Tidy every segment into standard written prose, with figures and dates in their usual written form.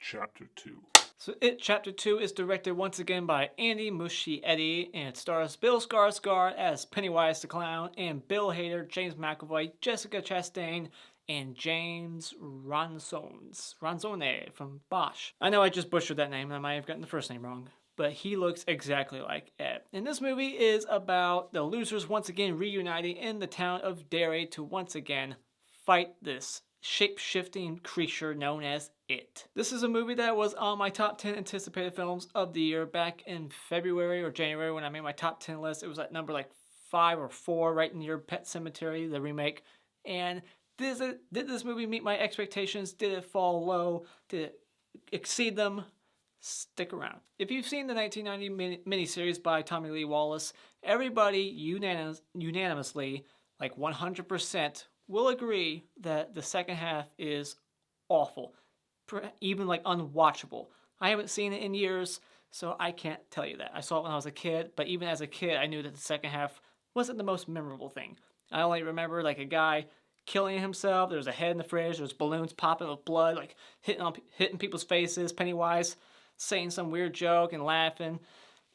Chapter 2. So It Chapter 2 is directed once again by Andy Muschietti, and it stars Bill Skarsgård as Pennywise the Clown, and Bill Hader, James McAvoy, Jessica Chastain, and James Ransone from Bosch. I know I just butchered that name, and I might have gotten the first name wrong, but he looks exactly like Ed. And this movie is about the losers once again reuniting in the town of Derry to once again fight this shape-shifting creature known as It. This is a movie that was on my top 10 anticipated films of the year back in February or January when I made my top 10 list. It was at number like 5 or 4 right near Pet Sematary, the remake. And did this movie meet my expectations? Did it fall low? Did it exceed them? Stick around. If you've seen the 1990 miniseries by Tommy Lee Wallace, everybody unanimously, like 100%, will agree that the second half is awful, even like unwatchable. I haven't seen it in years, so I can't tell you that. I saw it when I was a kid, but even as a kid, I knew that the second half wasn't the most memorable thing. I only remember like a guy killing himself. There's a head in the fridge. There's balloons popping with blood, like hitting people's faces. Pennywise saying some weird joke and laughing.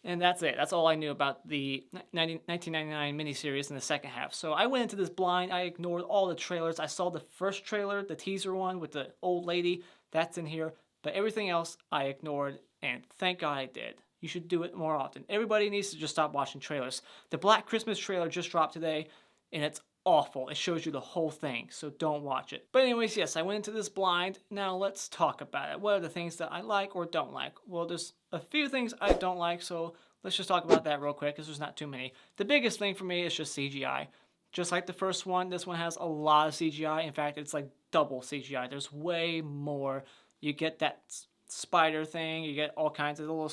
And that's it. That's all I knew about the 1999 miniseries in the second half. So I went into this blind. I ignored all the trailers. I saw the first trailer, the teaser one with the old lady. That's in here. But everything else I ignored, and thank God I did. You should do it more often. Everybody needs to just stop watching trailers. The Black Christmas trailer just dropped today, and it's awful. It shows you the whole thing, so don't watch it. But anyways, yes, I went into this blind. Now let's talk about it. What are the things that I like or don't like? Well, there's a few things I don't like, so let's just talk about that real quick because there's not too many. The biggest thing for me is just CGI. Just like the first one, this one has a lot of CGI. In fact, it's like double CGI. There's way more. You get that spider thing. You get all kinds of little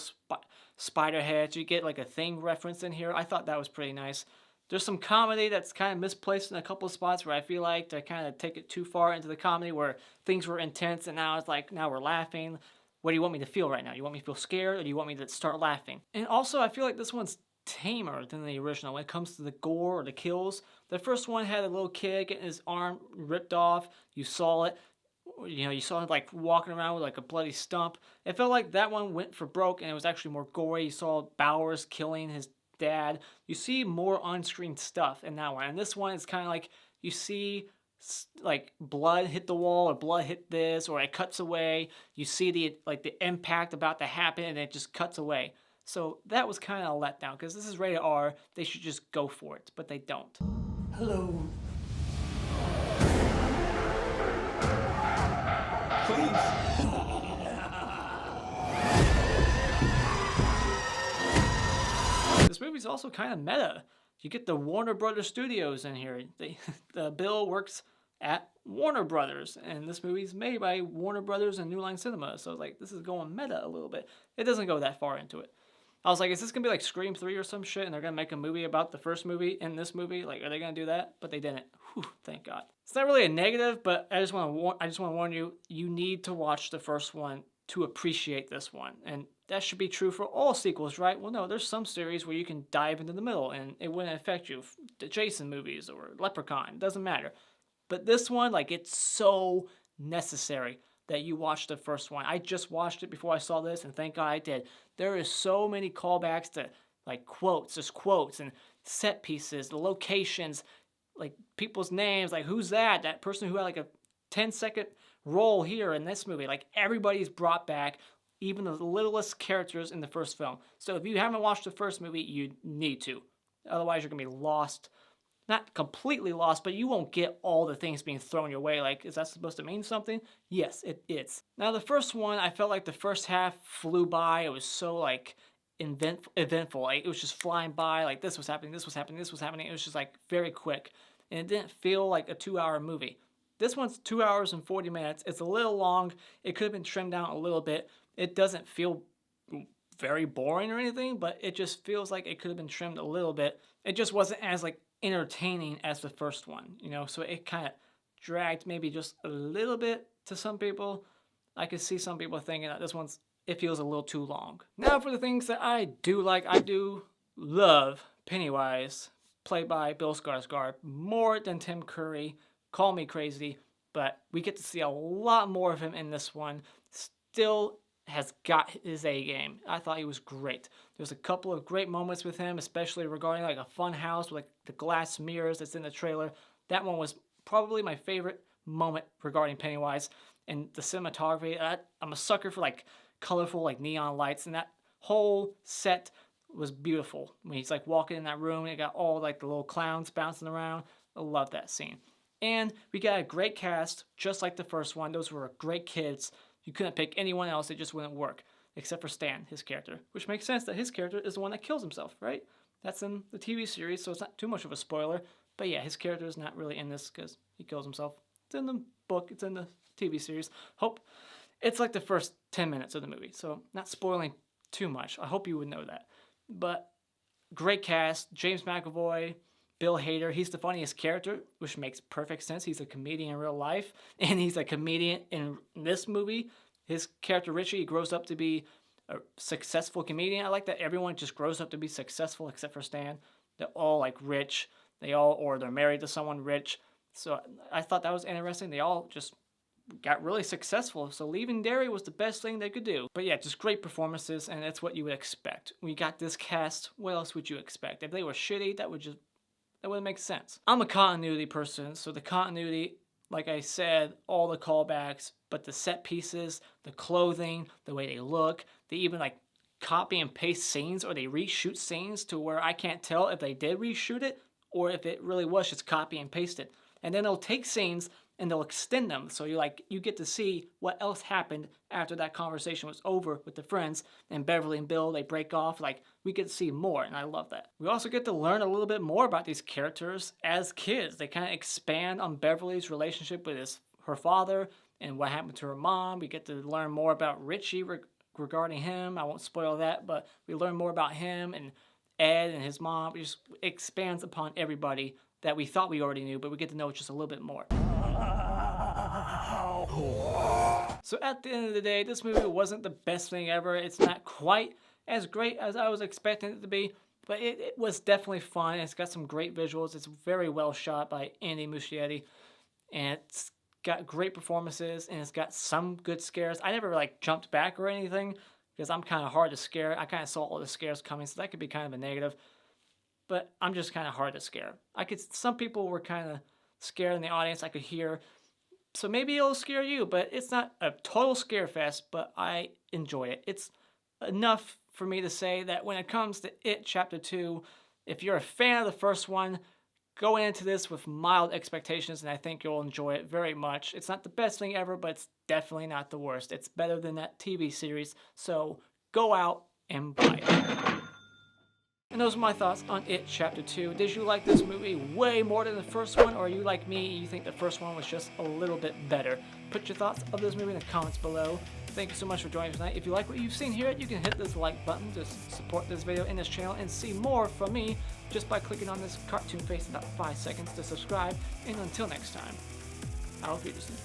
spider heads. You get like a thing reference in here. I thought that was pretty nice. There's some comedy that's kind of misplaced in a couple of spots where I feel like they kind of take it too far into the comedy where things were intense and now it's like, now we're laughing. What do you want me to feel right now? You want me to feel scared or do you want me to start laughing? And also, I feel like this one's tamer than the original when it comes to the gore or the kills. The first one had a little kid getting his arm ripped off. You saw it. You saw him like walking around with like a bloody stump. It felt like that one went for broke and it was actually more gory. You saw Bowers killing his dad. You see more on-screen stuff in that one. And this one is kind of like you see like blood hit the wall or blood hit this or it cuts away. You see the impact about to happen and it just cuts away. So that was kind of a letdown because this is rated R. They should just go for it, but they don't. Hello. Please. This movie's also kind of meta. You get the Warner Brothers Studios in here. The Bill works at Warner Brothers, and this movie's made by Warner Brothers and New Line Cinema. So like, this is going meta a little bit. It doesn't go that far into it. I was like, is this gonna be like Scream 3 or some shit, and they're gonna make a movie about the first movie in this movie? Like, are they gonna do that? But they didn't. Whew, thank God. It's not really a negative, but I just want to warn you. You need to watch the first one to appreciate this one, and that should be true for all sequels, right? Well, no, there's some series where you can dive into the middle and it wouldn't affect you. The Jason movies or Leprechaun, doesn't matter. But this one, like, it's so necessary that you watch the first one. I just watched it before I saw this, and thank God I did. There is so many callbacks to, like, quotes. There's quotes and set pieces, the locations, like, people's names. Like, who's that? That person who had, like, a 10-second role here in this movie. Like, everybody's brought back, even the littlest characters in the first film. So if you haven't watched the first movie, you need to. Otherwise, you're going to be lost. Not completely lost, but you won't get all the things being thrown your way. Like, is that supposed to mean something? Yes, it is. Now, the first one, I felt like the first half flew by. It was so, like, eventful. Like, it was just flying by. Like, this was happening, this was happening, this was happening. It was just, like, very quick. And it didn't feel like a 2-hour movie. This one's 2 hours and 40 minutes. It's a little long. It could have been trimmed down a little bit. It doesn't feel very boring or anything, but it just feels like it could have been trimmed a little bit. It just wasn't as, like, entertaining as the first one, so it kind of dragged maybe just a little bit to some people. I could see some people thinking that it feels a little too long. Now for the things that I do like. I do love Pennywise, played by Bill Skarsgård, more than Tim Curry. Call me crazy, but we get to see a lot more of him in this one. still has got his A game. I thought he was great. There's a couple of great moments with him, especially regarding like a fun house with like the glass mirrors that's in the trailer. That one was probably my favorite moment regarding Pennywise. And the cinematography, I'm a sucker for like colorful like neon lights, and that whole set was beautiful. When he's like walking in that room, it got all like the little clowns bouncing around. I love that scene. And we got a great cast, just like the first one. Those were great kids. You couldn't pick anyone else, it just wouldn't work. Except for Stan, his character. Which makes sense that his character is the one that kills himself, right? That's in the TV series, so it's not too much of a spoiler. But yeah, his character is not really in this because he kills himself. It's in the book, it's in the TV series. Hope it's like the first 10 minutes of the movie, so not spoiling too much. I hope you would know that. But great cast, James McAvoy, Bill Hader. He's the funniest character, which makes perfect sense. He's a comedian in real life, and he's a comedian in this movie. His character Richie, he grows up to be a successful comedian. I like that everyone just grows up to be successful except for Stan. They're all like rich. Or they're married to someone rich. So I thought that was interesting. They all just got really successful. So leaving Derry was the best thing they could do. But yeah, just great performances, and that's what you would expect. When you got this cast, what else would you expect? If they were shitty, that wouldn't make sense. I'm a continuity person, so the continuity, like I said, all the callbacks, but the set pieces, the clothing, the way they look, they even like copy and paste scenes, or they reshoot scenes to where I can't tell if they did reshoot it or if it really was just copy and pasted. And then they'll take scenes and they'll extend them, so you get to see what else happened after that conversation was over with the friends. And Beverly and Bill, they break off, like we get to see more, and I love that. We also get to learn a little bit more about these characters as kids. They kind of expand on Beverly's relationship with her father and what happened to her mom. We get to learn more about Richie regarding him. I won't spoil that, but we learn more about him and Ed and his mom. It just expands upon everybody that we thought we already knew, but we get to know just a little bit more. So at the end of the day, this movie wasn't the best thing ever. It's not quite as great as I was expecting it to be, but it was definitely fun. It's got some great visuals. It's very well shot by Andy Muschietti, and it's got great performances, and it's got some good scares. I never like jumped back or anything because I'm kind of hard to scare. I kind of saw all the scares coming, so that could be kind of a negative. But I'm just kind of hard to scare. Some people were kind of scared in the audience, I could hear. So maybe it'll scare you, but it's not a total scare fest, but I enjoy it. It's enough for me to say that when it comes to It Chapter 2, if you're a fan of the first one, go into this with mild expectations, and I think you'll enjoy it very much. It's not the best thing ever, but it's definitely not the worst. It's better than that TV series, so go out and buy it. And those are my thoughts on It Chapter 2. Did you like this movie way more than the first one, or are you like me, you think the first one was just a little bit better? Put your thoughts of this movie in the comments below. Thank you so much for joining us tonight. If you like what you've seen here, you can hit this like button to support this video and this channel and see more from me just by clicking on this cartoon face in about 5 seconds to subscribe. And until next time, Auf Wiedersehen.